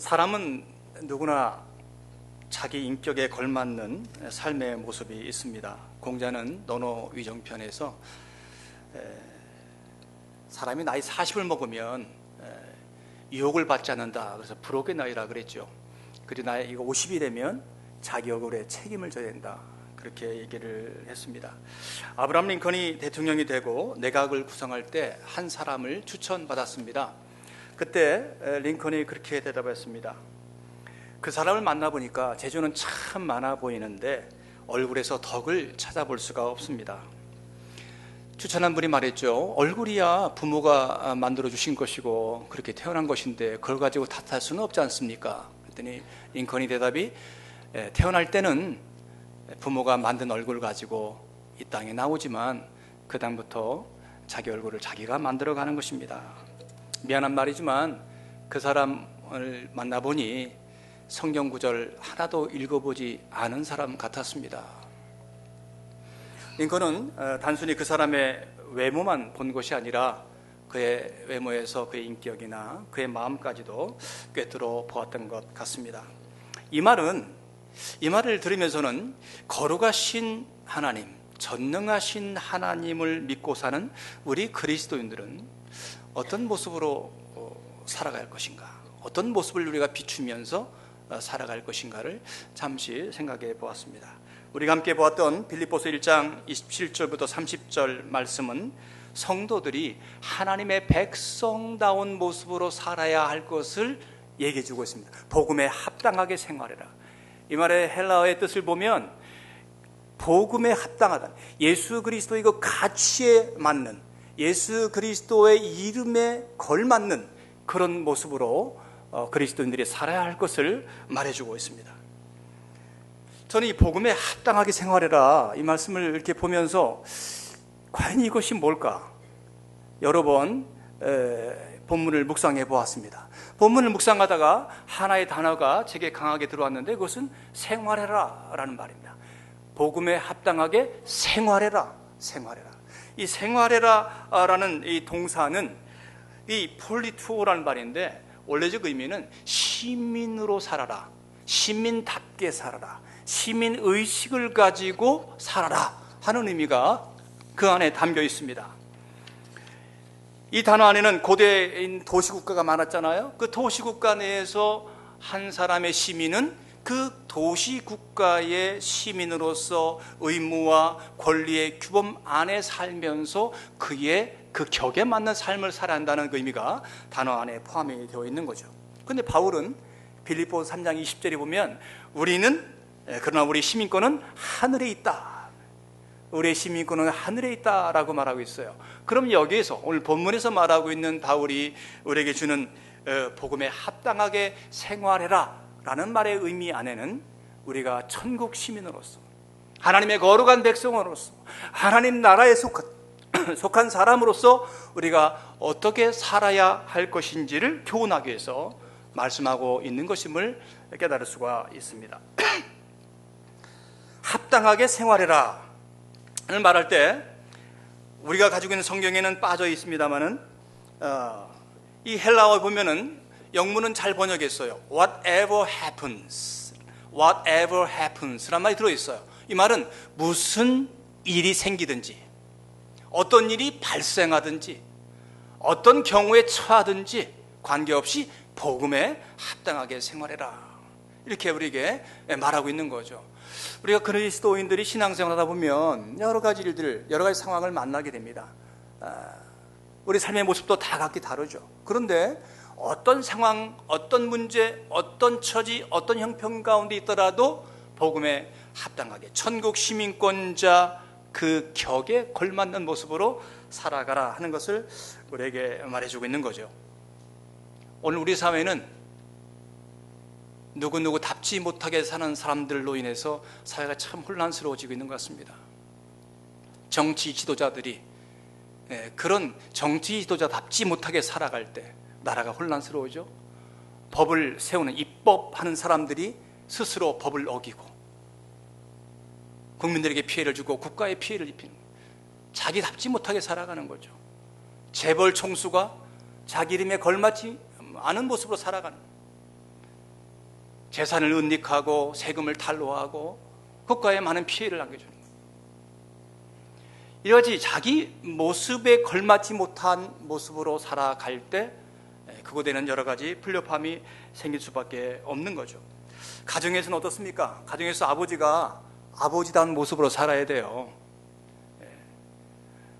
사람은 누구나 자기 인격에 걸맞는 삶의 모습이 있습니다. 공자는 논어위정편에서 사람이 나이 40을 먹으면 유혹을 받지 않는다. 그래서 불혹의 나이라 그랬죠. 그리고 나이 50이 되면 자기 얼굴에 책임을 져야 된다. 그렇게 얘기를 했습니다. 아브라함 링컨이 대통령이 되고 내각을 구성할 때 한 사람을 추천받았습니다. 그때 링컨이 그렇게 대답했습니다. 그 사람을 만나보니까 재주는 참 많아 보이는데 얼굴에서 덕을 찾아볼 수가 없습니다. 추천한 분이 말했죠. 얼굴이야 부모가 만들어주신 것이고 그렇게 태어난 것인데 그걸 가지고 탓할 수는 없지 않습니까? 그랬더니 링컨이 대답이 태어날 때는 부모가 만든 얼굴을 가지고 이 땅에 나오지만 그 다음부터 자기 얼굴을 자기가 만들어가는 것입니다. 미안한 말이지만 그 사람을 만나보니 성경 구절 하나도 읽어보지 않은 사람 같았습니다. 링컨은 단순히 그 사람의 외모만 본 것이 아니라 그의 외모에서 그의 인격이나 그의 마음까지도 꿰뚫어 보았던 것 같습니다. 이 말을 들으면서는 거룩하신 하나님, 전능하신 하나님을 믿고 사는 우리 그리스도인들은 어떤 모습으로 살아갈 것인가, 어떤 모습을 우리가 비추면서 살아갈 것인가를 잠시 생각해 보았습니다. 우리가 함께 보았던 빌립보서 1장 27절부터 30절 말씀은 성도들이 하나님의 백성다운 모습으로 살아야 할 것을 얘기해 주고 있습니다. 복음에 합당하게 생활해라. 이 말의 헬라어의 뜻을 보면 복음에 합당하다, 예수 그리스도의 그 가치에 맞는, 예수 그리스도의 이름에 걸맞는 그런 모습으로 그리스도인들이 살아야 할 것을 말해주고 있습니다. 저는 이 복음에 합당하게 생활해라 이 말씀을 이렇게 보면서 과연 이것이 뭘까? 여러 번 본문을 묵상해 보았습니다. 본문을 묵상하다가 하나의 단어가 제게 강하게 들어왔는데 그것은 생활해라 라는 말입니다. 복음에 합당하게 생활해라. 이 생활해라 라는 이 동사는 이 폴리투오라는 말인데 원래적 의미는 시민으로 살아라, 시민답게 살아라, 시민의식을 가지고 살아라 하는 의미가 그 안에 담겨 있습니다. 이 단어 안에는 고대인 도시국가가 많았잖아요. 그 도시국가 내에서 한 사람의 시민은 그 도시국가의 시민으로서 의무와 권리의 규범 안에 살면서 그의 그 격에 맞는 삶을 살아야 한다는 그 의미가 단어 안에 포함이 되어 있는 거죠. 그런데 바울은 빌립보서 3장 20절에 보면 그러나 우리 시민권은 하늘에 있다, 우리의 시민권은 하늘에 있다라고 말하고 있어요. 그럼 여기에서 오늘 본문에서 말하고 있는 바울이 우리에게 주는 복음에 합당하게 생활해라 라는 말의 의미 안에는 우리가 천국 시민으로서, 하나님의 거룩한 백성으로서, 하나님 나라에 속한 사람으로서 우리가 어떻게 살아야 할 것인지를 교훈하기 위해서 말씀하고 있는 것임을 깨달을 수가 있습니다. 합당하게 생활해라 를 말할 때 우리가 가지고 있는 성경에는 빠져 있습니다만은 이 헬라어에 보면은 영문은 잘 번역했어요. Whatever happens 란 말이 들어있어요. 이 말은 무슨 일이 생기든지, 어떤 일이 발생하든지, 어떤 경우에 처하든지 관계없이 복음에 합당하게 생활해라, 이렇게 우리에게 말하고 있는 거죠. 우리가 그리스도인들이 신앙생활하다 보면 여러 가지 일들, 여러 가지 상황을 만나게 됩니다. 우리 삶의 모습도 다 각기 다르죠. 그런데 어떤 상황, 어떤 문제, 어떤 처지, 어떤 형편 가운데 있더라도 복음에 합당하게 천국 시민권자 그 격에 걸맞는 모습으로 살아가라 하는 것을 우리에게 말해주고 있는 거죠. 오늘 우리 사회는 누구답지 못하게 사는 사람들로 인해서 사회가 참 혼란스러워지고 있는 것 같습니다. 정치 지도자들이 그런 정치 지도자답지 못하게 살아갈 때 나라가 혼란스러워져. 법을 세우는 입법하는 사람들이 스스로 법을 어기고 국민들에게 피해를 주고 국가에 피해를 입히는, 자기답지 못하게 살아가는 거죠. 재벌 총수가 자기 이름에 걸맞지 않은 모습으로 살아가는, 재산을 은닉하고 세금을 탈루하고 국가에 많은 피해를 안겨주는 거예요. 이러지 자기 모습에 걸맞지 못한 모습으로 살아갈 때 그곳에는 여러 가지 불협화음이 생길 수밖에 없는 거죠. 가정에서는 어떻습니까? 가정에서 아버지가 아버지다운 모습으로 살아야 돼요.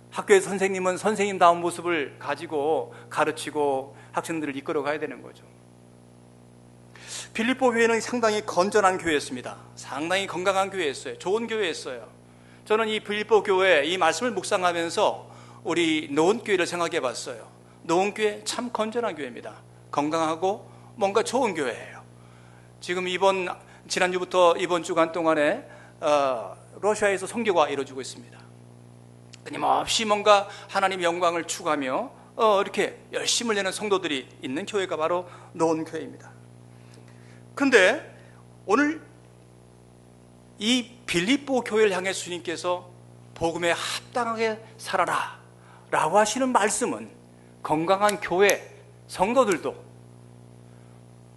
학교에서 선생님은 선생님다운 모습을 가지고 가르치고 학생들을 이끌어 가야 되는 거죠. 빌립보 교회는 상당히 건전한 교회였습니다. 상당히 건강한 교회였어요. 좋은 교회였어요. 저는 이 빌립보 교회 이 말씀을 묵상하면서 우리 노원교회를 생각해 봤어요. 노원교회 참 건전한 교회입니다. 건강하고 뭔가 좋은 교회예요. 지금 지난주부터 이번 주간 동안에 러시아에서 선교가 이루어지고 있습니다. 끊임없이 뭔가 하나님 영광을 추구하며 이렇게 열심을 내는 성도들이 있는 교회가 바로 노원교회입니다. 그런데 오늘 이 빌립보 교회를 향해 주님께서 복음에 합당하게 살아라 라고 하시는 말씀은 건강한 교회 성도들도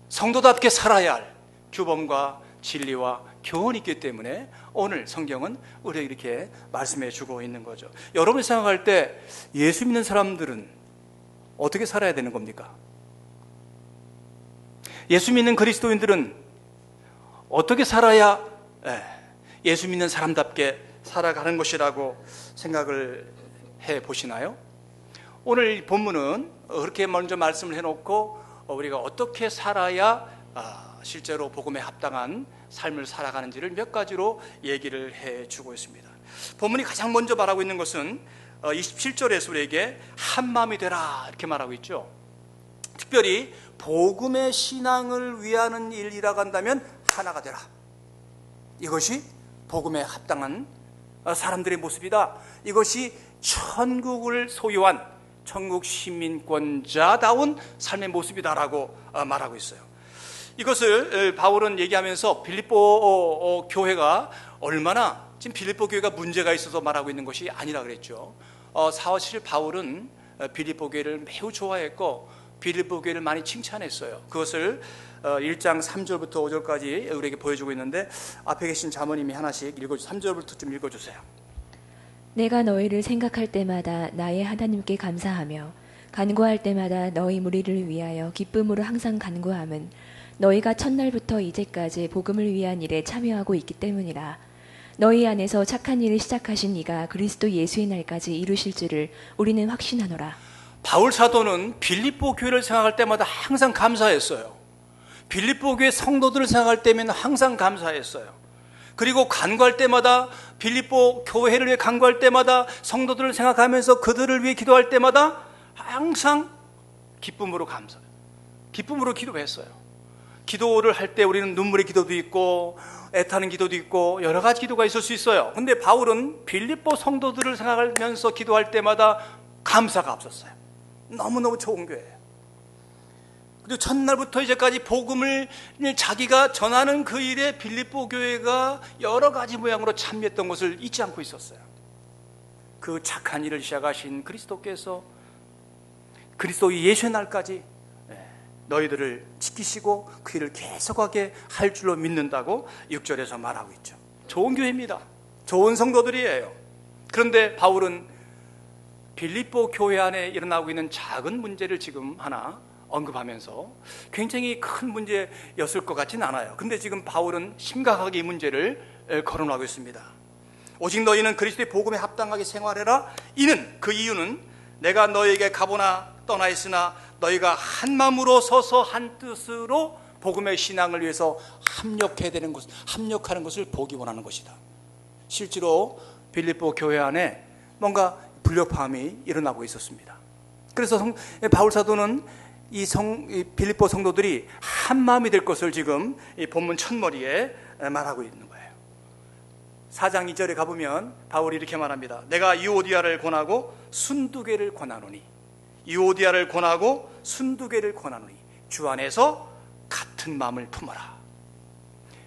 성도답게 살아야 할 규범과 진리와 교훈이 있기 때문에 오늘 성경은 우리에게 이렇게 말씀해 주고 있는 거죠. 여러분이 생각할 때 예수 믿는 사람들은 어떻게 살아야 되는 겁니까? 예수 믿는 그리스도인들은 어떻게 살아야 예수 믿는 사람답게 살아가는 것이라고 생각을 해 보시나요? 오늘 본문은 그렇게 먼저 말씀을 해놓고 우리가 어떻게 살아야 실제로 복음에 합당한 삶을 살아가는지를 몇 가지로 얘기를 해주고 있습니다. 본문이 가장 먼저 말하고 있는 것은 27절에서 우리에게 한 마음이 되라 이렇게 말하고 있죠. 특별히 복음의 신앙을 위하는 일이라고 한다면 하나가 되라. 이것이 복음에 합당한 사람들의 모습이다. 이것이 천국을 소유한 천국 시민권자다운 삶의 모습이다라고 말하고 있어요. 이것을 바울은 얘기하면서 빌립보 교회가 얼마나 지금 빌립보 교회가 문제가 있어서 말하고 있는 것이 아니라 그랬죠. 사실 바울은 빌립보 교회를 매우 좋아했고 빌립보 교회를 많이 칭찬했어요. 그것을 1장 3절부터 5절까지 우리에게 보여주고 있는데 앞에 계신 자모님이 하나씩 3절부터 좀 읽어주세요. 내가 너희를 생각할 때마다 나의 하나님께 감사하며 간구할 때마다 너희 무리를 위하여 기쁨으로 항상 간구함은 너희가 첫날부터 이제까지 복음을 위한 일에 참여하고 있기 때문이라. 너희 안에서 착한 일을 시작하신 이가 그리스도 예수의 날까지 이루실 줄을 우리는 확신하노라. 바울 사도는 빌립보 교회를 생각할 때마다 항상 감사했어요. 빌립보 교회 성도들을 생각할 때면 항상 감사했어요. 그리고 간구할 때마다 빌립보 교회를 위해 간구할 때마다 성도들을 생각하면서 그들을 위해 기도할 때마다 항상 기쁨으로 감사해요. 기쁨으로 기도했어요. 기도를 할 때 우리는 눈물의 기도도 있고 애타는 기도도 있고 여러 가지 기도가 있을 수 있어요. 근데 바울은 빌립보 성도들을 생각하면서 기도할 때마다 감사가 없었어요. 너무너무 좋은 교회예요. 그리고 첫날부터 이제까지 복음을 자기가 전하는 그 일에 빌립보 교회가 여러 가지 모양으로 참여했던 것을 잊지 않고 있었어요. 그 착한 일을 시작하신 그리스도께서 그리스도의 예수의 날까지 너희들을 지키시고 그 일을 계속하게 할 줄로 믿는다고 6절에서 말하고 있죠. 좋은 교회입니다. 좋은 성도들이에요. 그런데 바울은 빌립보 교회 안에 일어나고 있는 작은 문제를 지금 하나 언급하면서 굉장히 큰 문제였을 것 같지는 않아요. 근데 지금 바울은 심각하게 이 문제를 거론하고 있습니다. 오직 너희는 그리스도의 복음에 합당하게 생활해라. 그 이유는 내가 너희에게 가보나 떠나 있으나 너희가 한 마음으로 서서 한 뜻으로 복음의 신앙을 위해서 합력하는 것을 보기 원하는 것이다. 실제로 빌립보 교회 안에 뭔가 불협화음이 일어나고 있었습니다. 그래서 바울 사도는 이 빌립보 성도들이 한 마음이 될 것을 지금 이 본문 첫머리에 말하고 있는 거예요. 4장 2절에 가보면 바울이 이렇게 말합니다. 내가 유오디아를 권하고 순두개를 권하노니 유오디아를 권하고 순두개를 권하노니 주 안에서 같은 마음을 품어라.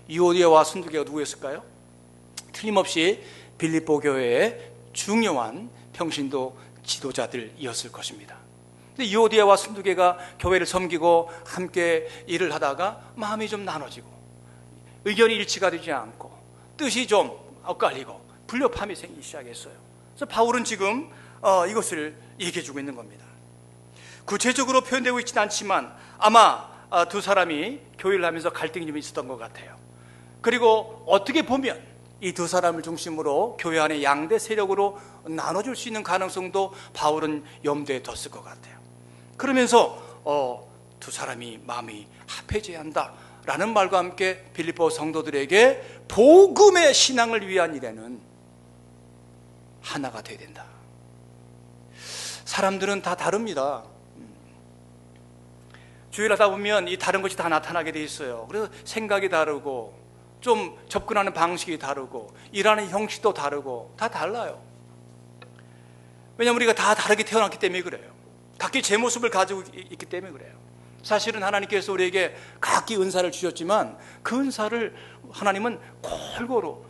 유오디아와 순두개가 누구였을까요? 틀림없이 빌립보 교회의 중요한 평신도 지도자들이었을 것입니다. 근데 유오디아와 순두개가 교회를 섬기고 함께 일을 하다가 마음이 좀 나눠지고 의견이 일치가 되지 않고 뜻이 좀 엇갈리고 불협화음이 생기기 시작했어요. 그래서 바울은 지금 이것을 얘기해 주고 있는 겁니다. 구체적으로 표현되고 있지는 않지만 아마 두 사람이 교회를 하면서 갈등이 좀 있었던 것 같아요. 그리고 어떻게 보면 이 두 사람을 중심으로 교회 안에 양대 세력으로 나눠줄 수 있는 가능성도 바울은 염두에 뒀을 것 같아요. 그러면서 두 사람이 마음이 합해져야 한다라는 말과 함께 빌립보 성도들에게 복음의 신앙을 위한 일에는 하나가 되어야 된다. 사람들은 다 다릅니다. 주의를 하다 보면 이 다른 것이 다 나타나게 돼 있어요. 그래서 생각이 다르고 좀 접근하는 방식이 다르고 일하는 형식도 다르고 다 달라요. 왜냐하면 우리가 다 다르게 태어났기 때문에 그래요. 각기 제 모습을 가지고 있기 때문에 그래요. 사실은 하나님께서 우리에게 각기 은사를 주셨지만 그 은사를 하나님은 골고루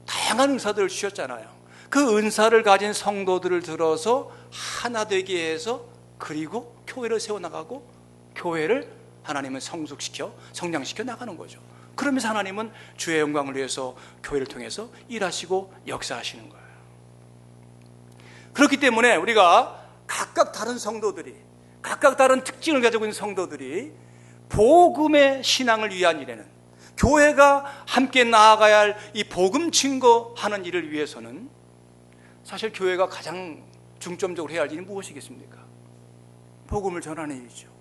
다양한 은사들을 주셨잖아요. 그 은사를 가진 성도들을 들어서 하나 되게 해서 그리고 교회를 세워나가고 교회를 하나님은 성숙시켜 성장시켜 나가는 거죠. 그러면서 하나님은 주의 영광을 위해서 교회를 통해서 일하시고 역사하시는 거예요. 그렇기 때문에 우리가 각각 다른 성도들이 각각 다른 특징을 가지고 있는 성도들이 복음의 신앙을 위한 일에는 교회가 함께 나아가야 할 이 복음 증거하는 일을 위해서는 사실 교회가 가장 중점적으로 해야 할 일이 무엇이겠습니까? 복음을 전하는 일이죠.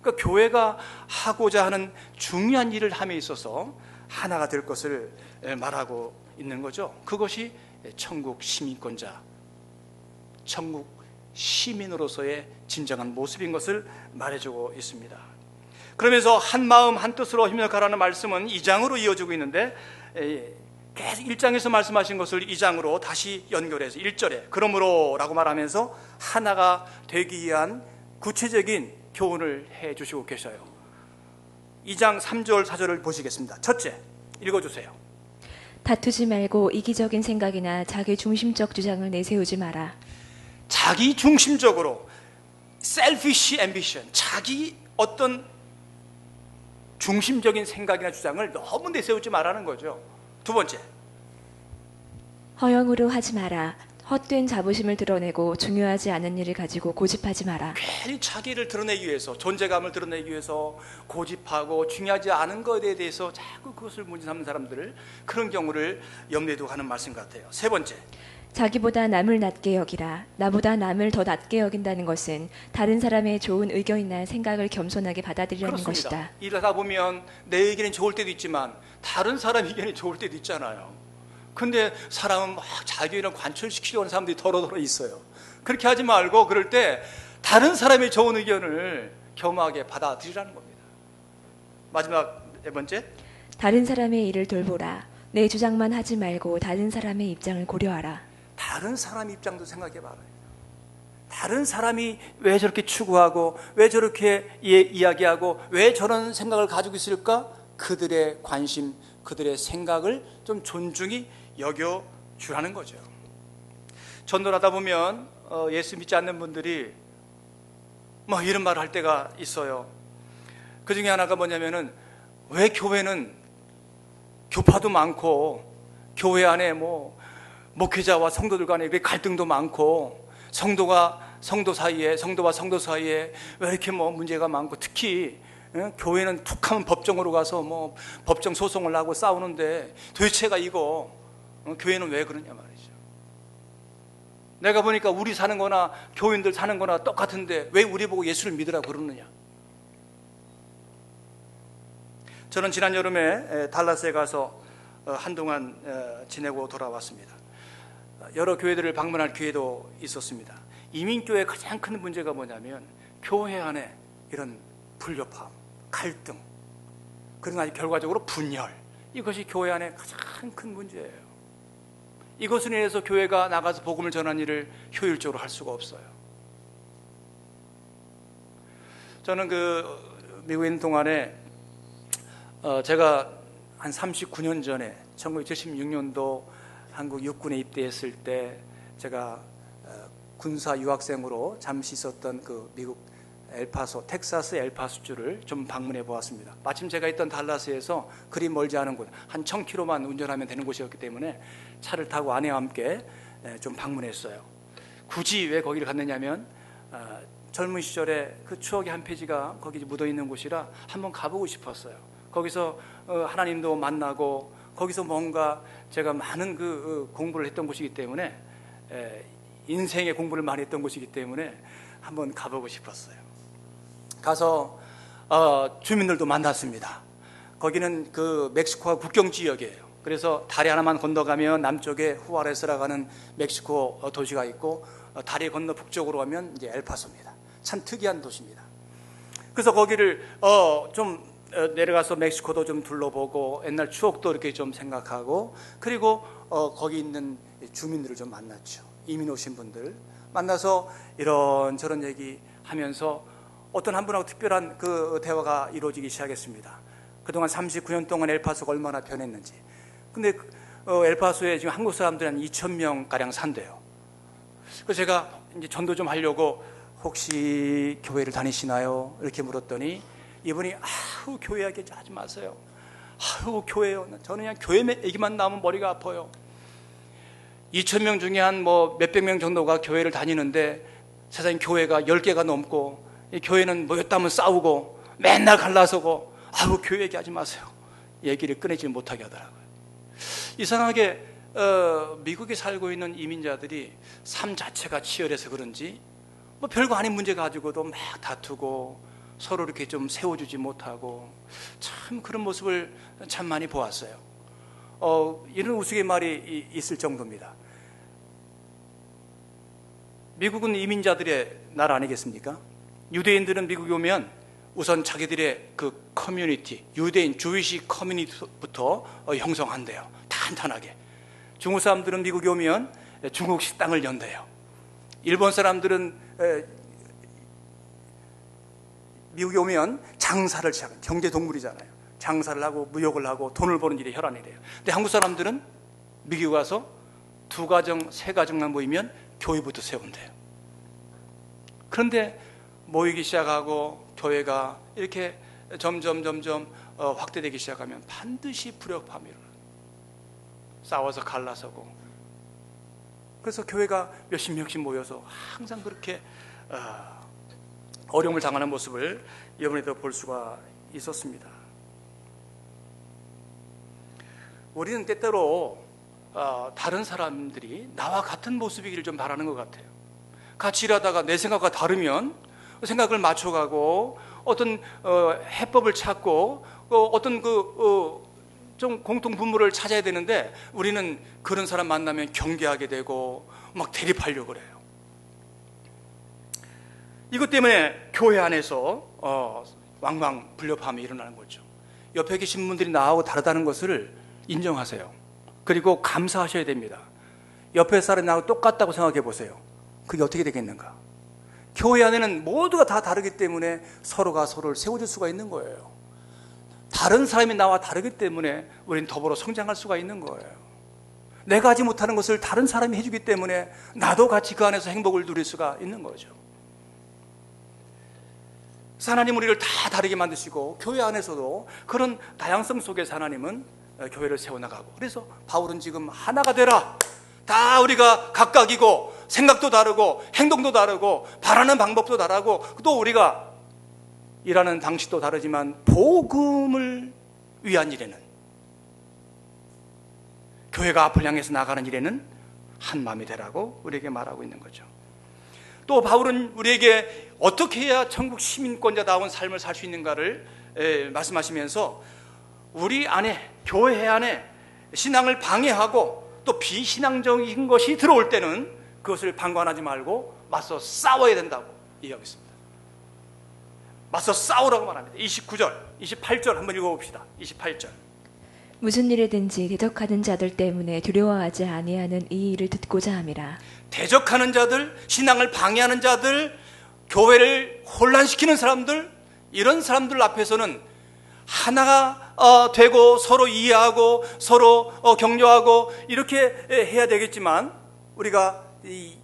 그러니까 교회가 하고자 하는 중요한 일을 함에 있어서 하나가 될 것을 말하고 있는 거죠. 그것이 천국 시민권자, 천국 시민으로서의 진정한 모습인 것을 말해주고 있습니다. 그러면서 한 마음 한 뜻으로 협력하라는 말씀은 2장으로 이어지고 있는데 계속 1장에서 말씀하신 것을 2장으로 다시 연결해서 1절에 그러므로 라고 말하면서 하나가 되기 위한 구체적인 교훈을 해 주시고 계셔요. 2장 3절 4절을 보시겠습니다. 첫째, 읽어주세요. 다투지 말고 이기적인 생각이나 자기 중심적 주장을 내세우지 마라. 자기 중심적으로 selfish ambition, 자기 어떤 중심적인 생각이나 주장을 너무 내세우지 말라는 거죠. 두 번째, 허영으로 하지 마라. 헛된 자부심을 드러내고 중요하지 않은 일을 가지고 고집하지 마라. 괜히 자기를 드러내기 위해서, 존재감을 드러내기 위해서 고집하고 중요하지 않은 것에 대해서 자꾸 그것을 문제 삼는 사람들을, 그런 경우를 염두에 두고 하는 말씀 같아요. 세 번째, 자기보다 남을 낮게 여기라. 나보다 남을 더 낮게 여긴다는 것은 다른 사람의 좋은 의견이나 생각을 겸손하게 받아들이라는 그렇습니다. 것이다. 일하다 보면 내 의견이 좋을 때도 있지만 다른 사람 의견이 좋을 때도 있잖아요. 근데 사람은 막 자기 의견을 관철시키려고 하는 사람들이 더러더러 있어요. 그렇게 하지 말고 그럴 때 다른 사람의 좋은 의견을 겸하게 받아들이라는 겁니다. 마지막 네 번째, 다른 사람의 일을 돌보라. 내 주장만 하지 말고 다른 사람의 입장을 고려하라. 다른 사람 입장도 생각해 봐요. 다른 사람이 왜 저렇게 추구하고 왜 저렇게 이야기하고 왜 저런 생각을 가지고 있을까? 그들의 관심, 그들의 생각을 좀 존중히 여겨주라는 거죠. 전도를 하다 보면 예수 믿지 않는 분들이 뭐 이런 말을 할 때가 있어요. 그 중에 하나가 뭐냐면은, 왜 교회는 교파도 많고 교회 안에 뭐 목회자와 성도들 간에 갈등도 많고 성도와 성도 사이에 왜 이렇게 뭐 문제가 많고, 특히 교회는 툭하면 법정으로 가서 뭐 법정 소송을 하고 싸우는데 도대체가 이거 교회는 왜 그러냐 말이죠. 내가 보니까 우리 사는 거나 교인들 사는 거나 똑같은데 왜 우리 보고 예수를 믿으라고 그러느냐. 저는 지난 여름에 달라스에 가서 한동안 지내고 돌아왔습니다. 여러 교회들을 방문할 기회도 있었습니다. 이민교회의 가장 큰 문제가 뭐냐면 교회 안에 이런 불협화음, 갈등, 그리고 아주 결과적으로 분열, 이것이 교회 안에 가장 큰 문제예요. 이것으로 인해서 교회가 나가서 복음을 전하는 일을 효율적으로 할 수가 없어요. 저는 미국에 있는 동안에 제가 한 39년 전에 1976년도 한국 육군에 입대했을 때 제가 군사 유학생으로 잠시 있었던 그 미국 엘파소, 텍사스 엘파소주를 좀 방문해 보았습니다. 마침 제가 있던 달라스에서 그리 멀지 않은 곳, 한 1000km만 운전하면 되는 곳이었기 때문에 차를 타고 아내와 함께 좀 방문했어요. 굳이 왜 거기를 갔느냐면 젊은 시절에 그 추억의 한 페이지가 거기 묻어 있는 곳이라 한번 가보고 싶었어요. 거기서 하나님도 만나고 거기서 뭔가 제가 많은 그 공부를 했던 곳이기 때문에 인생의 공부를 많이 했던 곳이기 때문에 한번 가보고 싶었어요. 가서 주민들도 만났습니다. 거기는 그 멕시코와 국경 지역이에요. 그래서 다리 하나만 건너가면 남쪽에 후아레스라고 하는 멕시코 도시가 있고 다리 건너 북쪽으로 가면 이제 엘파소입니다. 참 특이한 도시입니다. 그래서 거기를 좀 내려가서 멕시코도 좀 둘러보고 옛날 추억도 이렇게 좀 생각하고 그리고 거기 있는 주민들을 좀 만났죠. 이민 오신 분들 만나서 이런저런 얘기하면서 어떤 한 분하고 특별한 그 대화가 이루어지기 시작했습니다. 그동안 39년 동안 엘파소가 얼마나 변했는지. 근데 엘파소에 지금 한국 사람들이 한 2,000명 가량 산대요. 그래서 제가 이제 전도 좀 하려고 혹시 교회를 다니시나요? 이렇게 물었더니 이분이 교회 얘기 하지 마세요. 교회요. 저는 그냥 교회 얘기만 나오면 머리가 아파요. 2,000명 중에 한 몇백 명 정도가 교회를 다니는데 세상에 교회가 10개가 넘고 이 교회는 모였다면 싸우고 맨날 갈라서고 교회 얘기하지 마세요. 얘기를 꺼내지 못하게 하더라고요. 이상하게 미국에 살고 있는 이민자들이 삶 자체가 치열해서 그런지 별거 아닌 문제 가지고도 막 다투고 서로 이렇게 좀 세워주지 못하고 참 그런 모습을 참 많이 보았어요. 이런 우스갯말이 있을 정도입니다. 미국은 이민자들의 나라 아니겠습니까? 유대인들은 미국에 오면 우선 자기들의 그 커뮤니티, 유대인, 주위시 커뮤니티부터 형성한대요. 탄탄하게. 중국 사람들은 미국에 오면 중국 식당을 연대요. 일본 사람들은 미국에 오면 장사를 시작해요. 경제 동물이잖아요. 장사를 하고 무역을 하고 돈을 버는 일이 혈안이래요. 근데 한국 사람들은 미국에 와서 2가정, 3가정만 모이면 교회부터 세운대요. 그런데 모이기 시작하고 교회가 이렇게 점점 확대되기 시작하면 반드시 불협화음이 일어나요. 싸워서 갈라서고. 그래서 교회가 몇십 명씩 모여서 항상 그렇게 어려움을 당하는 모습을 이번에도 볼 수가 있었습니다. 우리는 때때로 다른 사람들이 나와 같은 모습이기를 좀 바라는 것 같아요. 같이 일하다가 내 생각과 다르면 생각을 맞춰가고 어떤 해법을 찾고 어떤 좀 공통 분모를 찾아야 되는데 우리는 그런 사람 만나면 경계하게 되고 막 대립하려고 그래요. 이것 때문에 교회 안에서 왕왕 불협화음이 일어나는 거죠. 옆에 계신 분들이 나하고 다르다는 것을 인정하세요. 그리고 감사하셔야 됩니다. 옆에 사람이 나하고 똑같다고 생각해 보세요. 그게 어떻게 되겠는가? 교회 안에는 모두가 다 다르기 때문에 서로가 서로를 세워줄 수가 있는 거예요. 다른 사람이 나와 다르기 때문에 우리는 더불어 성장할 수가 있는 거예요. 내가 하지 못하는 것을 다른 사람이 해주기 때문에 나도 같이 그 안에서 행복을 누릴 수가 있는 거죠. 하나님 우리를 다 다르게 만드시고 교회 안에서도 그런 다양성 속에서 하나님은 교회를 세워나가고, 그래서 바울은 지금 하나가 되라. 다 우리가 각각이고 생각도 다르고 행동도 다르고 바라는 방법도 다르고 또 우리가 일하는 방식도 다르지만 복음을 위한 일에는, 교회가 앞을 향해서 나가는 일에는 한 마음이 되라고 우리에게 말하고 있는 거죠. 또 바울은 우리에게 어떻게 해야 천국 시민권자다운 삶을 살 수 있는가를 말씀하시면서 우리 안에, 교회 안에 신앙을 방해하고 또 비신앙적인 것이 들어올 때는 그것을 방관하지 말고 맞서 싸워야 된다고 이야기하고 있습니다. 맞서 싸우라고 말합니다. 29절, 28절 한번 읽어봅시다. 28절. 무슨 일이든지 대적하는 자들 때문에 두려워하지 아니하는 이 일을 듣고자 함이라. 대적하는 자들, 신앙을 방해하는 자들, 교회를 혼란시키는 사람들, 이런 사람들 앞에서는 하나가 되고 서로 이해하고 서로 격려하고 이렇게 해야 되겠지만, 우리가 이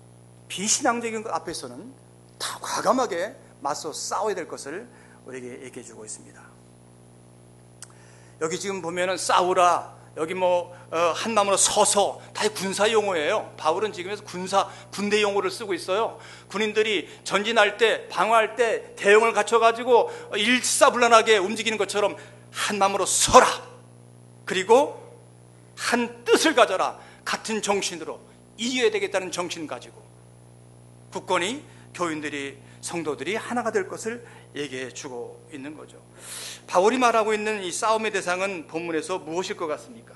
비신앙적인 것 앞에서는 다 과감하게 맞서 싸워야 될 것을 우리에게 얘기해 주고 있습니다. 여기 지금 보면은 싸우라, 여기 한마음으로 서서 다 군사 용어예요. 바울은 지금에서 군대 용어를 쓰고 있어요. 군인들이 전진할 때, 방어할 때 대응을 갖춰가지고 일사불란하게 움직이는 것처럼 한마음으로 서라. 그리고 한 뜻을 가져라. 같은 정신으로 이겨야 되겠다는 정신 가지고 굳건히 교인들이, 성도들이 하나가 될 것을 얘기해 주고 있는 거죠. 바울이 말하고 있는 이 싸움의 대상은 본문에서 무엇일 것 같습니까?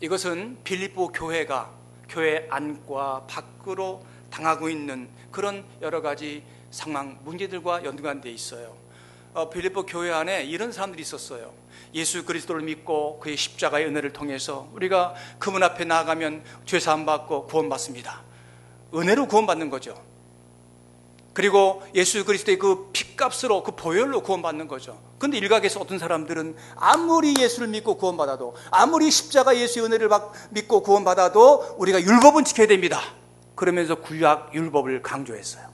이것은 빌립보 교회가 교회 안과 밖으로 당하고 있는 그런 여러 가지 상황, 문제들과 연관되어 있어요. 빌립보 교회 안에 이런 사람들이 있었어요. 예수 그리스도를 믿고 그의 십자가의 은혜를 통해서 우리가 그분 앞에 나아가면 죄사함 받고 구원받습니다. 은혜로 구원받는 거죠. 그리고 예수 그리스도의 그 핏값으로, 그 보혈로 구원받는 거죠. 그런데 일각에서 어떤 사람들은 아무리 예수를 믿고 구원받아도, 아무리 십자가 예수의 은혜를 믿고 구원받아도 우리가 율법은 지켜야 됩니다. 그러면서 구약 율법을 강조했어요.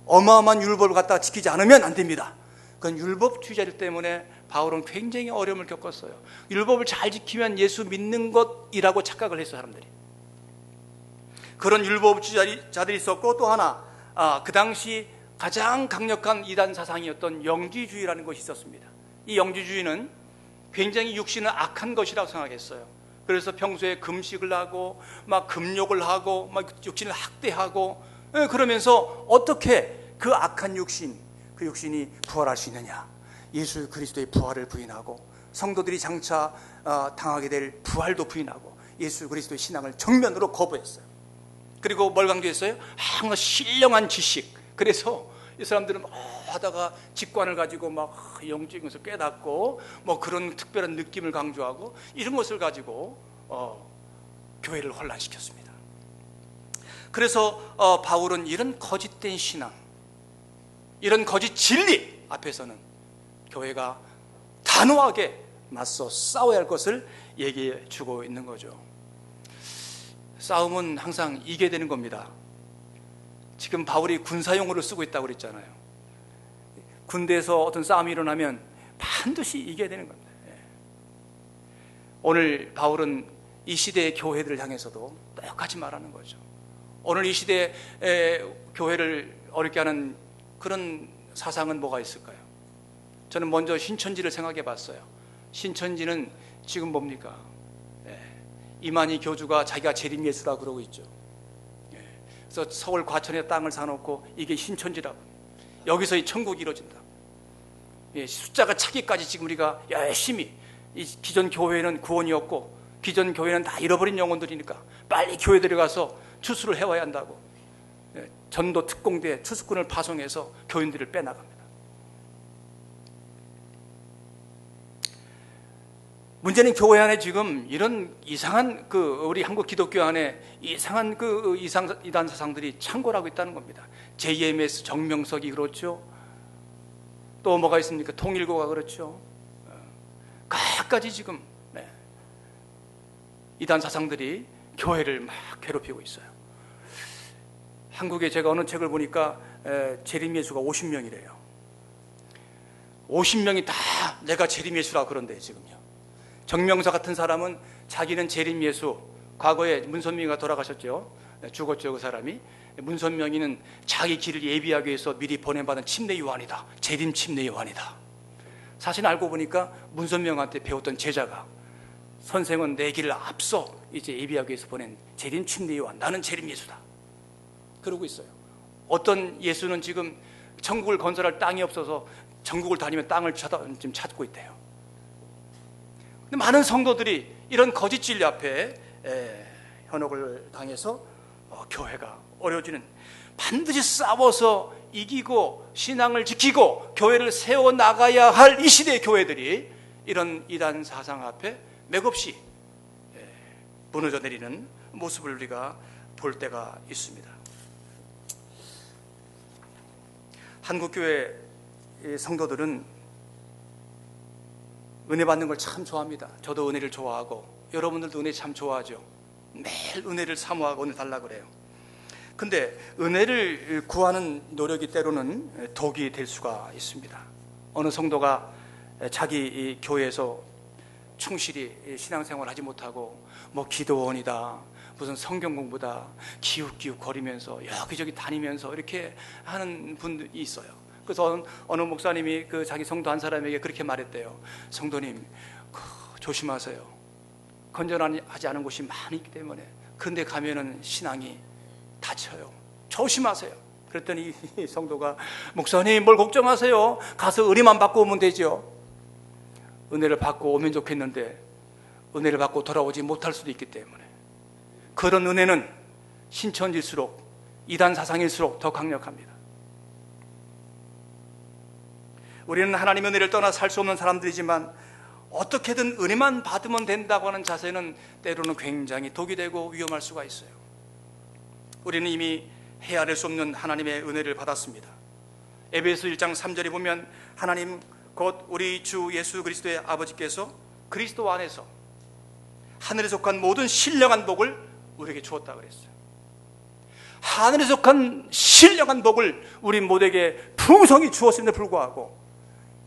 어마어마한 율법을 갖다 지키지 않으면 안 됩니다. 그건 율법주의자들 때문에 바울은 굉장히 어려움을 겪었어요. 율법을 잘 지키면 예수 믿는 것이라고 착각을 했어요, 사람들이. 그런 율법주의자들이 있었고, 또 하나, 그 당시 가장 강력한 이단 사상이었던 영지주의라는 것이 있었습니다. 이 영지주의는 굉장히 육신은 악한 것이라고 생각했어요. 그래서 평소에 금식을 하고 막 금욕을 하고 막 육신을 학대하고, 그러면서 어떻게 그 악한 육신, 그 육신이 부활할 수 있느냐? 예수 그리스도의 부활을 부인하고 성도들이 장차 당하게 될 부활도 부인하고 예수 그리스도의 신앙을 정면으로 거부했어요. 그리고 뭘 강조했어요? 항상 신령한 지식. 그래서 이 사람들은 하다가 직관을 가지고 막 영적인 것을 깨닫고 그런 특별한 느낌을 강조하고 이런 것을 가지고 교회를 혼란시켰습니다. 그래서 바울은 이런 거짓된 신앙, 이런 거짓 진리 앞에서는 교회가 단호하게 맞서 싸워야 할 것을 얘기해 주고 있는 거죠. 싸움은 항상 이겨야 되는 겁니다. 지금 바울이 군사용어를 쓰고 있다고 그랬잖아요. 군대에서 어떤 싸움이 일어나면 반드시 이겨야 되는 겁니다. 오늘 바울은 이 시대의 교회들을 향해서도 똑같이 말하는 거죠. 오늘 이 시대의 교회를 어렵게 하는 그런 사상은 뭐가 있을까요? 저는 먼저 신천지를 생각해 봤어요. 신천지는 지금 뭡니까? 이만희 교주가 자기가 재림예수라고 그러고 있죠. 그래서 서울 과천에 땅을 사놓고 이게 신천지라고, 여기서 이 천국이 이루어진다. 숫자가 차기까지 지금 우리가 열심히, 이 기존 교회는 구원이었고 기존 교회는 다 잃어버린 영혼들이니까 빨리 교회 들어가서 추수를 해와야 한다고 전도 특공대 추수꾼을 파송해서 교인들을 빼나갑니다. 문제는 교회 안에 지금 이런 이상한 우리 한국 기독교 안에 이상한 이단 사상들이 창궐하고 있다는 겁니다. JMS 정명석이 그렇죠. 또 뭐가 있습니까? 통일교가 그렇죠. 각가지 지금 이단 사상들이 교회를 막 괴롭히고 있어요. 한국에 제가 어느 책을 보니까 재림예수가 50명이래요. 50명이 다 내가 재림예수라 그런데 지금요. 정명석 같은 사람은 자기는 재림예수, 과거에 문선명이가 돌아가셨죠. 죽었죠, 그 사람이. 문선명이는 자기 길을 예비하기 위해서 미리 보내받은 침례 요한이다. 재림 침례 요한이다. 사실 알고 보니까 문선명한테 배웠던 제자가, 선생은 내 길을 앞서 이제 예비하기 위해서 보낸 재림 침례 요한, 나는 재림 예수다. 그러고 있어요. 어떤 예수는 지금 천국을 건설할 땅이 없어서 전국을 다니며 땅을 지금 찾고 있대요. 근데 많은 성도들이 이런 거짓 진리 앞에 현혹을 당해서 교회가 어려워지는, 반드시 싸워서 이기고 신앙을 지키고 교회를 세워나가야 할 이 시대의 교회들이 이런 이단 사상 앞에 맥없이 무너져 내리는 모습을 우리가 볼 때가 있습니다. 한국교회 성도들은 은혜 받는 걸 참 좋아합니다. 저도 은혜를 좋아하고 여러분들도 은혜 참 좋아하죠. 매일 은혜를 사모하고 은혜 달라고 그래요. 근데 은혜를 구하는 노력이 때로는 독이 될 수가 있습니다. 어느 성도가 자기 이 교회에서 충실히 신앙생활을 하지 못하고 뭐 기도원이다, 무슨 성경 공부다, 기웃기웃 거리면서 여기저기 다니면서 이렇게 하는 분이 있어요. 그래서 어느 목사님이 그 자기 성도 한 사람에게 그렇게 말했대요. 성도님, 조심하세요. 건전하지 않은 곳이 많이 있기 때문에 근데 가면은 신앙이 다쳐요. 조심하세요. 그랬더니 이 성도가 목사님 뭘 걱정하세요. 가서 은혜만 받고 오면 되죠. 은혜를 받고 오면 좋겠는데 은혜를 받고 돌아오지 못할 수도 있기 때문에 그런 은혜는 신천일수록 이단 사상일수록 더 강력합니다. 우리는 하나님의 은혜를 떠나 살 수 없는 사람들이지만 어떻게든 은혜만 받으면 된다고 하는 자세는 때로는 굉장히 독이 되고 위험할 수가 있어요. 우리는 이미 헤아릴 수 없는 하나님의 은혜를 받았습니다. 에베소 1장 3절에 보면 하나님 곧 우리 주 예수 그리스도의 아버지께서 그리스도 안에서 하늘에 속한 모든 신령한 복을 우리에게 주었다 그랬어요. 하늘에 속한 신령한 복을 우리 모두에게 풍성히 주었음에도 불구하고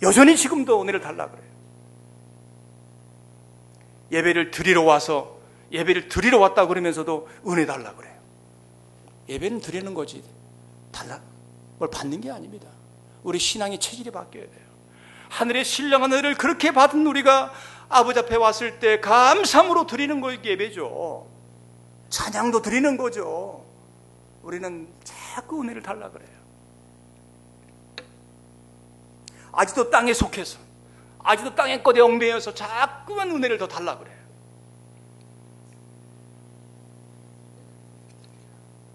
여전히 지금도 은혜를 달라 그래요. 예배를 드리러 왔다 그러면서도 은혜 달라 그래요. 예배는 드리는 거지 달라 뭘 받는 게 아닙니다. 우리 신앙의 체질이 바뀌어야 돼요. 하늘의 신령한 은혜를 그렇게 받은 우리가 아버지 앞에 왔을 때 감사함으로 드리는 거 예배죠. 찬양도 드리는 거죠. 우리는 자꾸 은혜를 달라 그래요. 아직도 땅에 속해서 아직도 땅의 것에 얽매여서 자꾸만 은혜를 더 달라 그래요.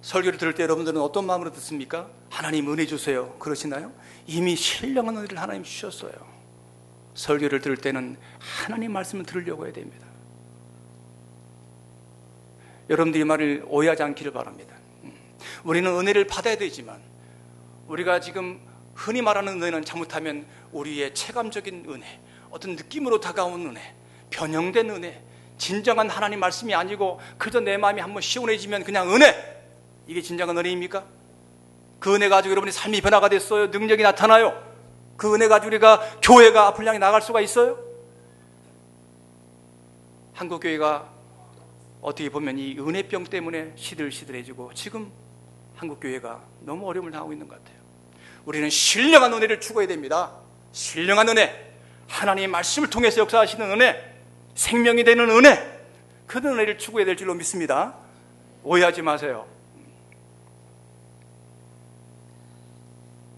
설교를 들을 때 여러분들은 어떤 마음으로 듣습니까? 하나님 은혜 주세요 그러시나요? 이미 신령한 은혜를 하나님 주셨어요. 설교를 들을 때는 하나님 말씀을 들으려고 해야 됩니다. 여러분들이 말을 오해하지 않기를 바랍니다. 우리는 은혜를 받아야 되지만 우리가 지금 흔히 말하는 은혜는 잘못하면 우리의 체감적인 은혜, 어떤 느낌으로 다가온 은혜, 변형된 은혜, 진정한 하나님 말씀이 아니고 그저 내 마음이 한번 시원해지면 그냥 은혜, 이게 진정한 은혜입니까? 그 은혜 가지고 여러분의 삶이 변화가 됐어요? 능력이 나타나요? 그 은혜 가지고 우리가 교회가 앞을 향해 나갈 수가 있어요? 한국교회가 어떻게 보면 이 은혜병 때문에 시들시들해지고 지금 한국교회가 너무 어려움을 당하고 있는 것 같아요. 우리는 신령한 은혜를 추구해야 됩니다. 신령한 은혜, 하나님의 말씀을 통해서 역사하시는 은혜, 생명이 되는 은혜, 그 은혜를 추구해야 될 줄로 믿습니다. 오해하지 마세요.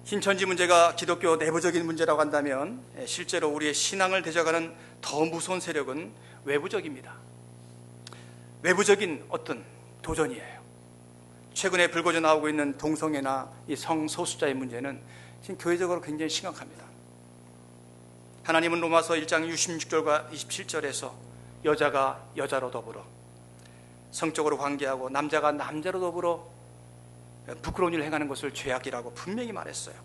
신천지 문제가 기독교 내부적인 문제라고 한다면 실제로 우리의 신앙을 대적하는 더 무서운 세력은 외부적입니다. 외부적인 어떤 도전이에요. 최근에 불거져 나오고 있는 동성애나 이 성소수자의 문제는 지금 교회적으로 굉장히 심각합니다. 하나님은 로마서 1장 26절과 27절에서 여자가 여자로 더불어 성적으로 관계하고 남자가 남자로 더불어 부끄러운 일을 행하는 것을 죄악이라고 분명히 말했어요.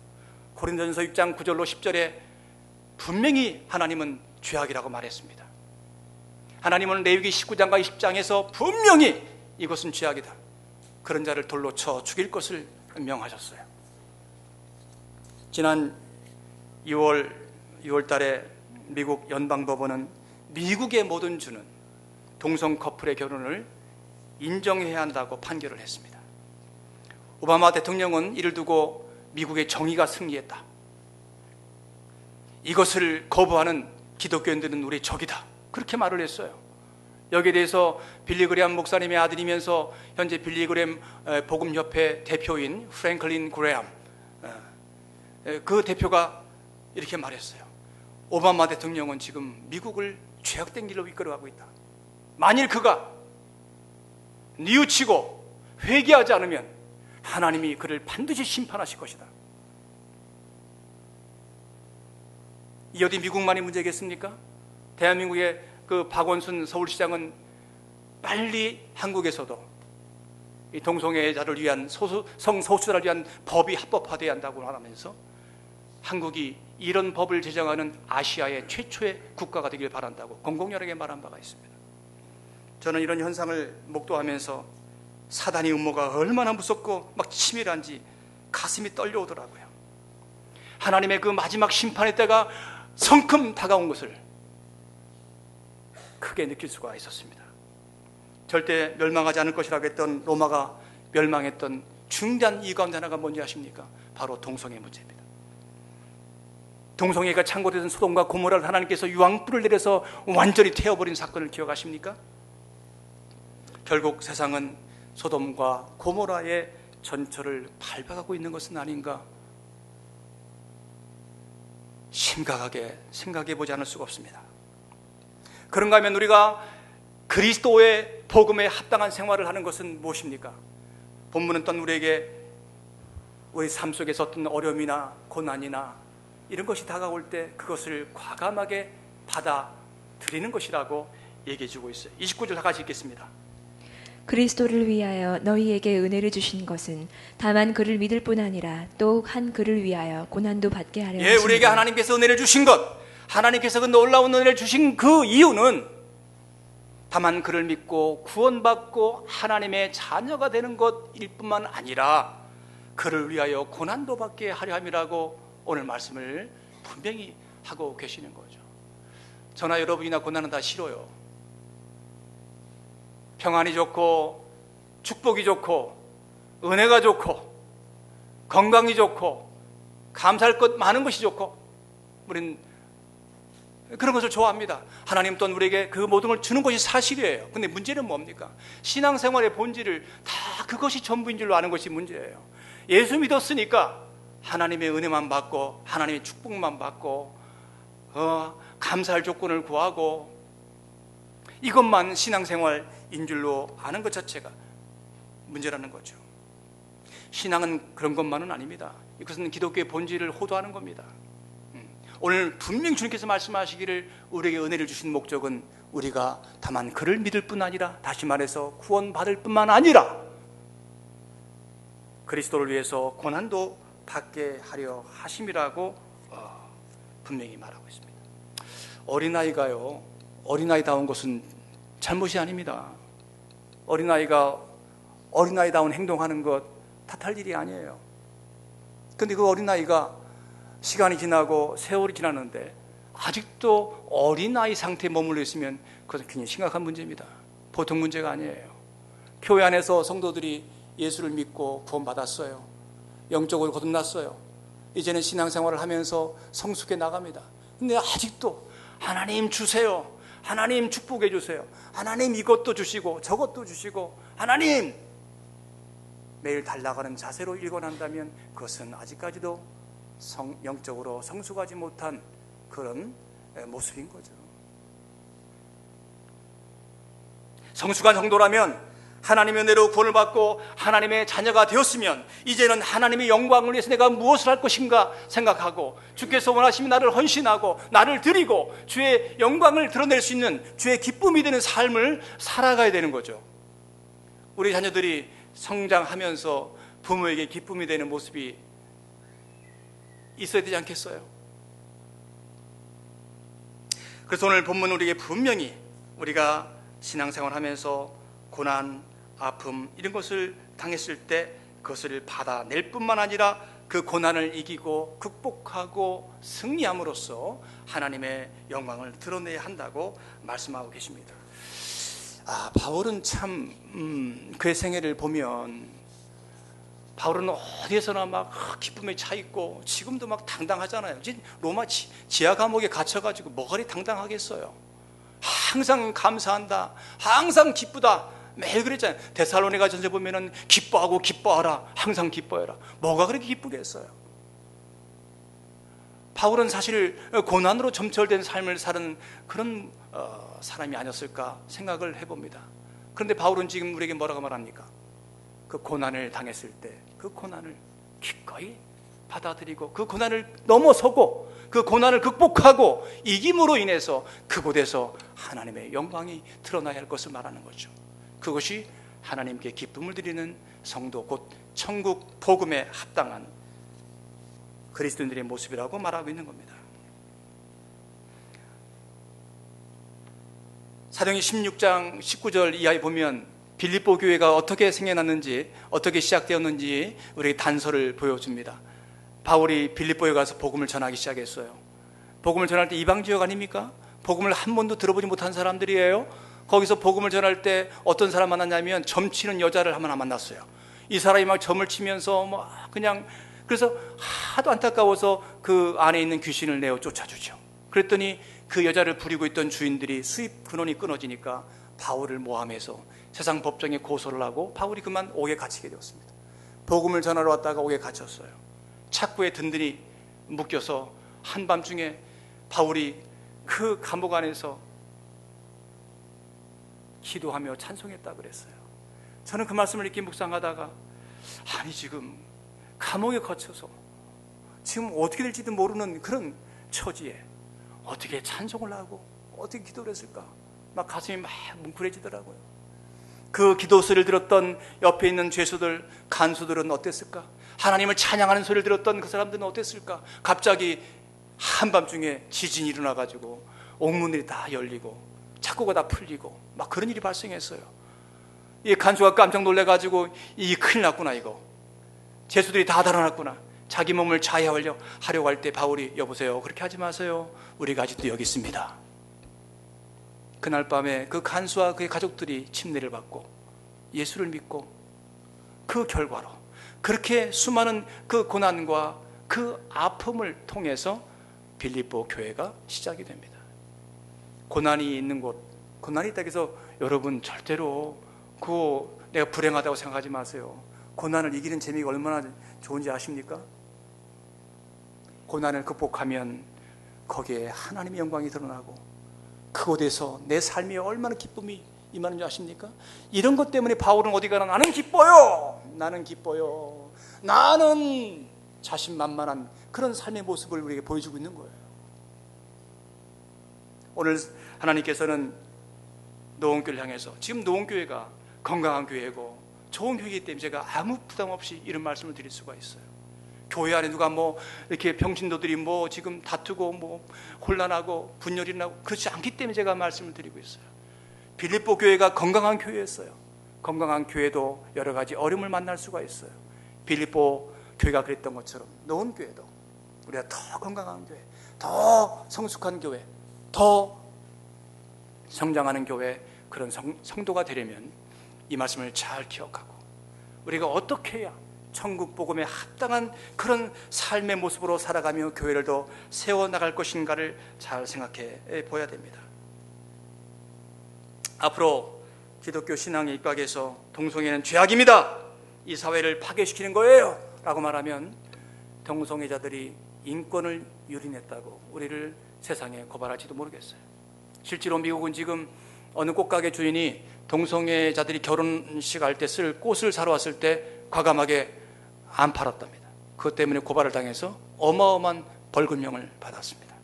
고린도전서 6장 9절로 10절에 분명히 하나님은 죄악이라고 말했습니다. 하나님은 레위기 19장과 20장에서 분명히 이것은 죄악이다, 그런 자를 돌로 쳐 죽일 것을 명하셨어요. 지난 6월 달에 미국 연방법원은 미국의 모든 주는 동성 커플의 결혼을 인정해야 한다고 판결을 했습니다. 오바마 대통령은 이를 두고 미국의 정의가 승리했다, 이것을 거부하는 기독교인들은 우리의 적이다, 그렇게 말을 했어요. 여기에 대해서 빌리 그레엄 목사님의 아들이면서 현재 빌리 그레엄 복음협회 대표인 프랭클린 그레엄, 그 대표가 이렇게 말했어요. 오바마 대통령은 지금 미국을 죄악된 길로 이끌어가고 있다. 만일 그가 뉘우치고 회개하지 않으면 하나님이 그를 반드시 심판하실 것이다. 이 어디 미국만의 문제겠습니까? 대한민국의 그 박원순 서울시장은 빨리 한국에서도 이 동성애자를 위한 성소수자를 위한 법이 합법화되어야 한다고 말하면서 한국이 이런 법을 제정하는 아시아의 최초의 국가가 되길 바란다고 공공연하게 말한 바가 있습니다. 저는 이런 현상을 목도하면서 사단의 음모가 얼마나 무섭고 막 치밀한지 가슴이 떨려오더라고요. 하나님의 그 마지막 심판의 때가 성큼 다가온 것을 크게 느낄 수가 있었습니다. 절대 멸망하지 않을 것이라고 했던 로마가 멸망했던 중대한 이유 가운데 하나가 뭔지 아십니까? 바로 동성애 문제입니다. 동성애가 창고되던 소돔과 고모라를 하나님께서 유황불을 내려서 완전히 태워버린 사건을 기억하십니까? 결국 세상은 소돔과 고모라의 전철을 밟아가고 있는 것은 아닌가 심각하게 생각해 보지 않을 수가 없습니다. 그런가 하면 우리가 그리스도의 복음에 합당한 생활을 하는 것은 무엇입니까? 본문은 또한 우리에게 우리 삶 속에서 어떤 어려움이나 고난이나 이런 것이 다가올 때 그것을 과감하게 받아들이는 것이라고 얘기해 주고 있어요. 29절 다 같이 읽겠습니다. 그리스도를 위하여 너희에게 은혜를 주신 것은 다만 그를 믿을 뿐 아니라 또 한 그를 위하여 고난도 받게 하려 하심이라. 우리에게 하나님께서 은혜를 주신 것, 하나님께서 그 놀라운 은혜를 주신 그 이유는 다만 그를 믿고 구원받고 하나님의 자녀가 되는 것일 뿐만 아니라 그를 위하여 고난도 받게 하려 함이라고 오늘 말씀을 분명히 하고 계시는 거죠. 저나 여러분이나 고난은 다 싫어요. 평안이 좋고 축복이 좋고 은혜가 좋고 건강이 좋고 감사할 것 많은 것이 좋고 우리는 그런 것을 좋아합니다. 하나님 또한 우리에게 그 모든 걸 주는 것이 사실이에요. 근데 문제는 뭡니까? 신앙생활의 본질을 다 그것이 전부인 줄로 아는 것이 문제예요. 예수 믿었으니까 하나님의 은혜만 받고 하나님의 축복만 받고 감사할 조건을 구하고 이것만 신앙생활인 줄로 아는 것 자체가 문제라는 거죠. 신앙은 그런 것만은 아닙니다. 이것은 기독교의 본질을 호도하는 겁니다. 오늘 분명히 주님께서 말씀하시기를 우리에게 은혜를 주신 목적은 우리가 다만 그를 믿을 뿐 아니라, 다시 말해서 구원받을 뿐만 아니라 그리스도를 위해서 고난도 받게 하려 하심이라고 분명히 말하고 있습니다. 어린아이가요, 어린아이다운 것은 잘못이 아닙니다. 어린아이가 어린아이다운 행동하는 것 탓할 일이 아니에요. 그런데 그 어린아이가 시간이 지나고 세월이 지났는데 아직도 어린아이 상태에 머물러 있으면 그것은 굉장히 심각한 문제입니다. 보통 문제가 아니에요. 교회 안에서 성도들이 예수를 믿고 구원받았어요. 영적으로 거듭났어요. 이제는 신앙생활을 하면서 성숙해 나갑니다. 근데 아직도 하나님 주세요, 하나님 축복해 주세요, 하나님 이것도 주시고 저것도 주시고 하나님 매일 달라가는 자세로 일궈난다면 그것은 아직까지도 영적으로 성숙하지 못한 그런 모습인 거죠. 성숙한 성도라면 하나님의 은혜로 구원을 받고 하나님의 자녀가 되었으면 이제는 하나님의 영광을 위해서 내가 무엇을 할 것인가 생각하고, 주께서 원하시면 나를 헌신하고 나를 드리고 주의 영광을 드러낼 수 있는, 주의 기쁨이 되는 삶을 살아가야 되는 거죠. 우리 자녀들이 성장하면서 부모에게 기쁨이 되는 모습이 있어야 되지 않겠어요? 그래서 오늘 본문 우리에게 분명히 우리가 신앙생활하면서 고난, 아픔 이런 것을 당했을 때 그것을 받아낼 뿐만 아니라 그 고난을 이기고 극복하고 승리함으로써 하나님의 영광을 드러내야 한다고 말씀하고 계십니다. 바울은 참 그의 생애를 보면 바울은 어디에서나 막 기쁨에 차 있고 지금도 막 당당하잖아요. 로마 지하 감옥에 갇혀가지고 뭐가 그리 당당하겠어요. 항상 감사한다, 항상 기쁘다, 매일 그랬잖아요. 데살로니가 전서 보면은 기뻐하고 기뻐하라, 항상 기뻐해라. 뭐가 그렇게 기쁘겠어요? 바울은 사실 고난으로 점철된 삶을 사는 그런 사람이 아니었을까 생각을 해봅니다. 그런데 바울은 지금 우리에게 뭐라고 말합니까? 그 고난을 당했을 때 그 고난을 기꺼이 받아들이고 그 고난을 넘어서고 그 고난을 극복하고 이김으로 인해서 그곳에서 하나님의 영광이 드러나야 할 것을 말하는 거죠. 그것이 하나님께 기쁨을 드리는 성도, 곧 천국 복음에 합당한 그리스도인들의 모습이라고 말하고 있는 겁니다. 사도행전 16장 19절 이하에 보면 빌립보 교회가 어떻게 생겨났는지, 어떻게 시작되었는지 우리에게 단서를 보여줍니다. 바울이 빌립보에 가서 복음을 전하기 시작했어요. 복음을 전할 때 이방 지역 아닙니까? 복음을 한 번도 들어보지 못한 사람들이에요. 거기서 복음을 전할 때 어떤 사람 만났냐면 점치는 여자를 하나 만났어요. 이 사람이 막 점을 치면서 뭐 그냥, 그래서 하도 안타까워서 그 안에 있는 귀신을 내어 쫓아주죠. 그랬더니 그 여자를 부리고 있던 주인들이 수입 근원이 끊어지니까 바울을 모함해서 세상 법정에 고소를 하고 바울이 그만 옥에 갇히게 되었습니다. 복음을 전하러 왔다가 옥에 갇혔어요. 착고에 든든히 묶여서 한밤중에 바울이 그 감옥 안에서 기도하며 찬송했다 그랬어요. 저는 그 말씀을 이렇게 묵상하다가, 아니 지금 감옥에 갇혀서 지금 어떻게 될지도 모르는 그런 처지에 어떻게 찬송을 하고 어떻게 기도를 했을까? 막 가슴이 막 뭉클해지더라고요. 그 기도 소리를 들었던 옆에 있는 죄수들, 간수들은 어땠을까? 하나님을 찬양하는 소리를 들었던 그 사람들은 어땠을까? 갑자기 한밤중에 지진이 일어나가지고 옥문들이 다 열리고 착고가 다 풀리고 막 그런 일이 발생했어요. 이 간수가 깜짝 놀래가지고 이게 큰일 났구나, 이거 죄수들이 다 달아났구나. 자기 몸을 자해하려고 할 때 바울이, 여보세요, 그렇게 하지 마세요, 우리가 아직도 여기 있습니다. 그날 밤에 그 간수와 그의 가족들이 침례를 받고 예수를 믿고, 그 결과로 그렇게 수많은 그 고난과 그 아픔을 통해서 빌립보 교회가 시작이 됩니다. 고난이 있는 곳, 고난이 있다고 해서 여러분 절대로 내가 불행하다고 생각하지 마세요. 고난을 이기는 재미가 얼마나 좋은지 아십니까? 고난을 극복하면 거기에 하나님의 영광이 드러나고 그곳에서 내 삶에 얼마나 기쁨이 임하는 줄 아십니까? 이런 것 때문에 바울은 어디 가나 나는 기뻐요, 나는 기뻐요, 나는 자신만만한 그런 삶의 모습을 우리에게 보여주고 있는 거예요. 오늘 하나님께서는 노원교를 향해서, 지금 노원교회가 건강한 교회고 좋은 교회이기 때문에 제가 아무 부담 없이 이런 말씀을 드릴 수가 있어요. 교회 안에 누가 뭐 이렇게 병신도들이 뭐 지금 다투고 뭐 혼란하고 분열이 나고 그렇지 않기 때문에 제가 말씀을 드리고 있어요. 빌립보 교회가 건강한 교회였어요. 건강한 교회도 여러 가지 어려움을 만날 수가 있어요. 빌립보 교회가 그랬던 것처럼 노원교회도 우리가 더 건강한 교회, 더 성숙한 교회, 더 성장하는 교회, 그런 성도가 되려면 이 말씀을 잘 기억하고 우리가 어떻게 해야 천국 복음에 합당한 그런 삶의 모습으로 살아가며 교회를 더 세워나갈 것인가를 잘 생각해 보아야 됩니다. 앞으로 기독교 신앙에 입각해서 동성애는 죄악입니다, 이 사회를 파괴시키는 거예요 라고 말하면 동성애자들이 인권을 유린했다고 우리를 세상에 고발할지도 모르겠어요. 실제로 미국은 지금 어느 꽃가게 주인이 동성애자들이 결혼식 할 때 쓸 꽃을 사러 왔을 때 과감하게 안 팔았답니다. 그것 때문에 고발을 당해서 어마어마한 벌금형을 받았습니다.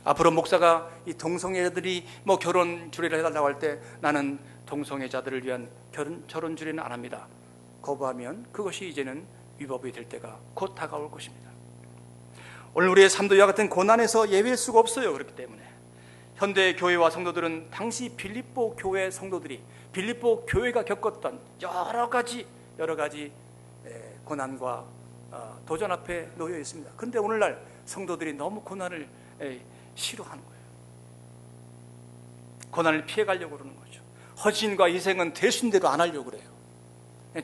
앞으로 목사가 이 동성애자들이 뭐 결혼 주례를 해달라고 할 때 나는 동성애자들을 위한 결혼 주례는 안 합니다, 거부하면 그것이 이제는 위법이 될 때가 곧 다가올 것입니다. 오늘 우리의 삶도 이와 같은 고난에서 예외일 수가 없어요. 그렇기 때문에 현대 교회와 성도들은 당시 빌립보 교회 성도들이, 빌립보 교회가 겪었던 여러 가지 고난과 도전 앞에 놓여 있습니다. 그런데 오늘날 성도들이 너무 고난을 싫어하는 거예요. 고난을 피해가려고 그러는 거죠. 헌신과 희생은 되신 대로 안 하려고 그래요.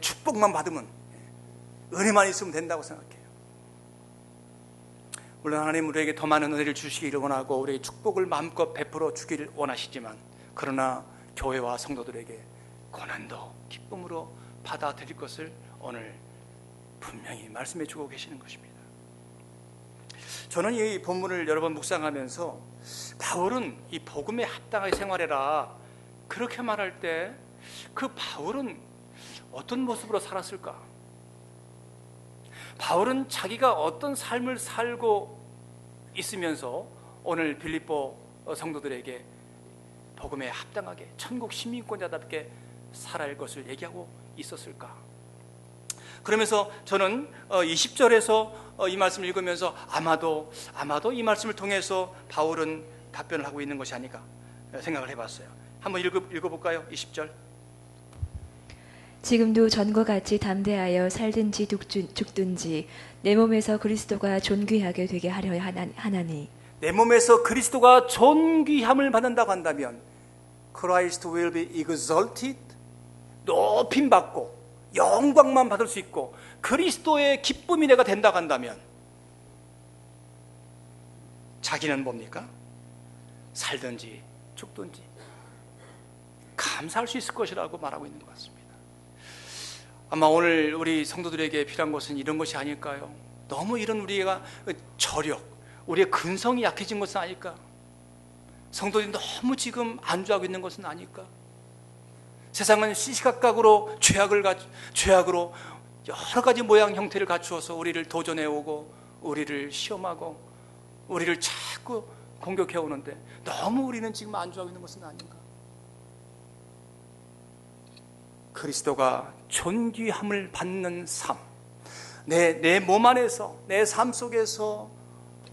축복만 받으면, 은혜만 있으면 된다고 생각해요. 물론 하나님 우리에게 더 많은 은혜를 주시기를 원하고 우리에게 축복을 마음껏 베풀어 주기를 원하시지만, 그러나 교회와 성도들에게 고난도 기쁨으로 받아들일 것을 오늘 분명히 말씀해 주고 계시는 것입니다. 저는 이 본문을 여러 번 묵상하면서 바울은 이 복음에 합당하게 생활해라 그렇게 말할 때 그 바울은 어떤 모습으로 살았을까? 바울은 자기가 어떤 삶을 살고 있으면서 오늘 빌립보 성도들에게 복음에 합당하게 천국 시민권자답게 살아갈 것을 얘기하고 있었을까? 그러면서 저는 20절에서 이 말씀을 읽으면서 아마도 이 말씀을 통해서 바울은 답변을 하고 있는 것이 아닐까 생각을 해봤어요. 한번 읽어볼까요? 20절. 지금도 전과 같이 담대하여 살든지 죽든지 내 몸에서 그리스도가 존귀하게 되게 하려 하나니 내 몸에서 그리스도가 존귀함을 받는다고 한다면 Christ will be exalted, 높임 받고 영광만 받을 수 있고 그리스도의 기쁨이 내가 된다고 한다면 자기는 뭡니까? 살든지 죽든지 감사할 수 있을 것이라고 말하고 있는 것 같습니다. 아마 오늘 우리 성도들에게 필요한 것은 이런 것이 아닐까요? 너무 이런 우리가 저력, 우리의 근성이 약해진 것은 아닐까? 성도들이 너무 지금 안주하고 있는 것은 아닐까? 세상은 시시각각으로 죄악으로 여러 가지 모양 형태를 갖추어서 우리를 도전해 오고 우리를 시험하고 우리를 자꾸 공격해 오는데 너무 우리는 지금 안주하고 있는 것은 아닌가? 그리스도가 존귀함을 받는 삶, 내 몸 안에서, 내 삶 속에서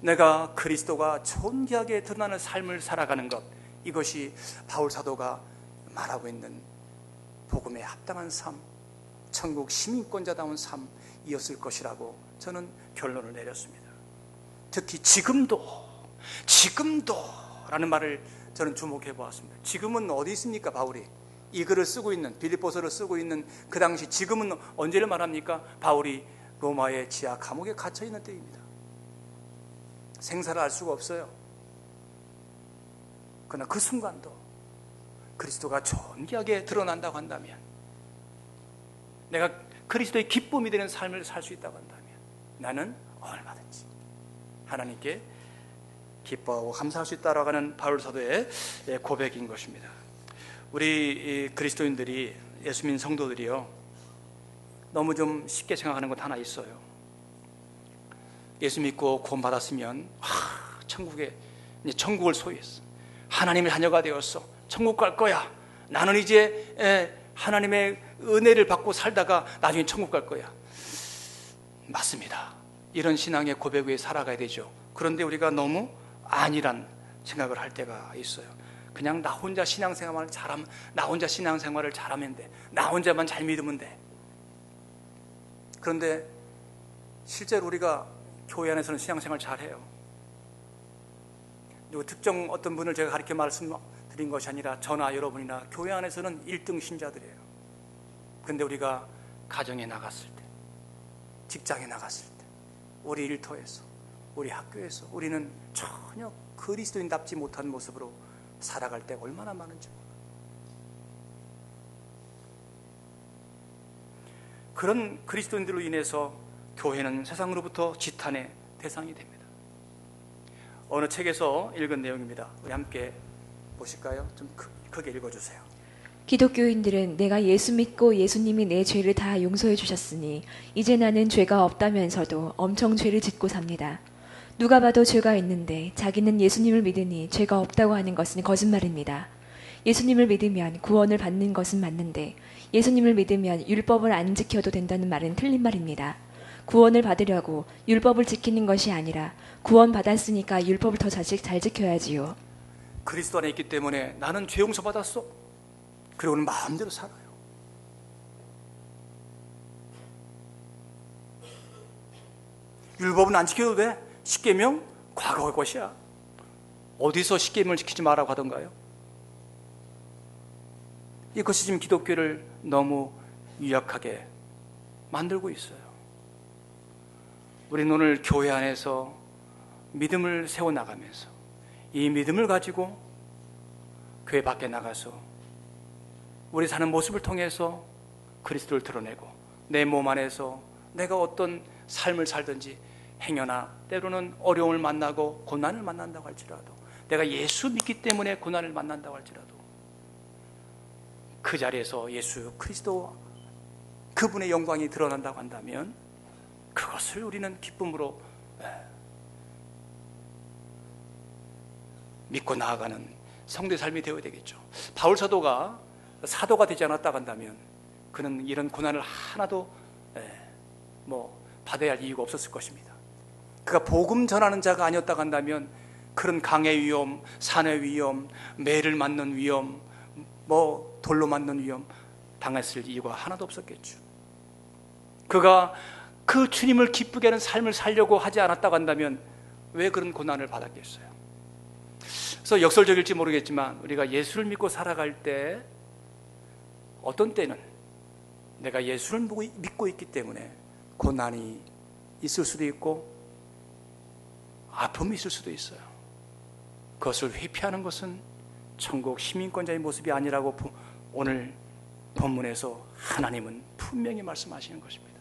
내가 그리스도가 존귀하게 드러나는 삶을 살아가는 것, 이것이 바울 사도가 말하고 있는 복음에 합당한 삶, 천국 시민권자다운 삶이었을 것이라고 저는 결론을 내렸습니다. 특히 지금도 라는 말을 저는 주목해 보았습니다. 지금은 어디 있습니까? 바울이 이 글을 쓰고 있는, 빌립보서를 쓰고 있는 그 당시 지금은 언제를 말합니까? 바울이 로마의 지하 감옥에 갇혀 있는 때입니다. 생사를 알 수가 없어요. 그러나 그 순간도 그리스도가 존귀하게 드러난다고 한다면, 내가 그리스도의 기쁨이 되는 삶을 살 수 있다고 한다면 나는 얼마든지 하나님께 기뻐하고 감사할 수 있다라고 하는 바울 사도의 고백인 것입니다. 우리 그리스도인들이, 예수 믿는 성도들이요, 너무 좀 쉽게 생각하는 것 하나 있어요. 예수 믿고 구원받았으면 천국을 소유했어, 하나님의 자녀가 되었어, 천국 갈 거야, 나는 이제 하나님의 은혜를 받고 살다가 나중에 천국 갈 거야. 맞습니다. 이런 신앙의 고백 위에 살아가야 되죠. 그런데 우리가 너무 아니란 생각을 할 때가 있어요. 그냥 나 혼자 신앙생활을 잘하면 돼, 나 혼자만 잘 믿으면 돼. 그런데 실제로 우리가 교회 안에서는 신앙생활 잘해요. 그리고 특정 어떤 분을 제가 가르쳐 말씀드린 것이 아니라 저나 여러분이나 교회 안에서는 1등 신자들이에요. 그런데 우리가 가정에 나갔을 때, 직장에 나갔을 때, 우리 일터에서, 우리 학교에서 우리는 전혀 그리스도인답지 못한 모습으로 살아갈 때가 얼마나 많은지 몰라요. 그런 그리스도인들로 인해서 교회는 세상으로부터 지탄의 대상이 됩니다. 어느 책에서 읽은 내용입니다. 우리 함께 보실까요? 좀 크게 읽어주세요. 기독교인들은 내가 예수 믿고 예수님이 내 죄를 다 용서해 주셨으니 이제 나는 죄가 없다면서도 엄청 죄를 짓고 삽니다. 누가 봐도 죄가 있는데 자기는 예수님을 믿으니 죄가 없다고 하는 것은 거짓말입니다. 예수님을 믿으면 구원을 받는 것은 맞는데 예수님을 믿으면 율법을 안 지켜도 된다는 말은 틀린 말입니다. 구원을 받으려고 율법을 지키는 것이 아니라 구원 받았으니까 율법을 더 잘 지켜야지요. 그리스도 안에 있기 때문에 나는 죄 용서 받았어, 그리고는 마음대로 살아요. 율법은 안 지켜도 돼. 십계명 과거의 것이야. 어디서 십계명을 지키지 말라고 하던가요? 이것이 지금 기독교를 너무 유약하게 만들고 있어요. 우리는 오늘 교회 안에서 믿음을 세워나가면서 이 믿음을 가지고 교회 밖에 나가서 우리 사는 모습을 통해서 그리스도를 드러내고 내 몸 안에서 내가 어떤 삶을 살든지 행여나 때로는 어려움을 만나고 고난을 만난다고 할지라도, 내가 예수 믿기 때문에 고난을 만난다고 할지라도 그 자리에서 예수 그리스도 그분의 영광이 드러난다고 한다면 그것을 우리는 기쁨으로 믿고 나아가는 성도의 삶이 되어야 되겠죠. 바울 사도가 사도가 되지 않았다고 한다면 그는 이런 고난을 하나도 받아야 할 이유가 없었을 것입니다. 그가 복음 전하는 자가 아니었다고 한다면 그런 강의 위험, 산의 위험, 매를 맞는 위험, 돌로 맞는 위험, 당했을 이유가 하나도 없었겠죠. 그가 그 주님을 기쁘게 하는 삶을 살려고 하지 않았다고 한다면 왜 그런 고난을 받았겠어요? 그래서 역설적일지 모르겠지만 우리가 예수를 믿고 살아갈 때 어떤 때는 내가 예수를 믿고 있기 때문에 고난이 있을 수도 있고 아픔이 있을 수도 있어요. 그것을 회피하는 것은 천국 시민권자의 모습이 아니라고 오늘 본문에서 하나님은 분명히 말씀하시는 것입니다.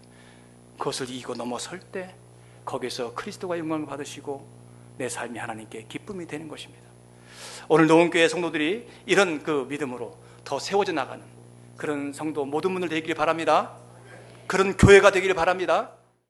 그것을 이기고 넘어설 때 거기서 그리스도가 영광을 받으시고 내 삶이 하나님께 기쁨이 되는 것입니다. 오늘 노원교회 성도들이 이런 그 믿음으로 더 세워져 나가는 그런 성도 모든 분들 되기를 바랍니다. 그런 교회가 되기를 바랍니다.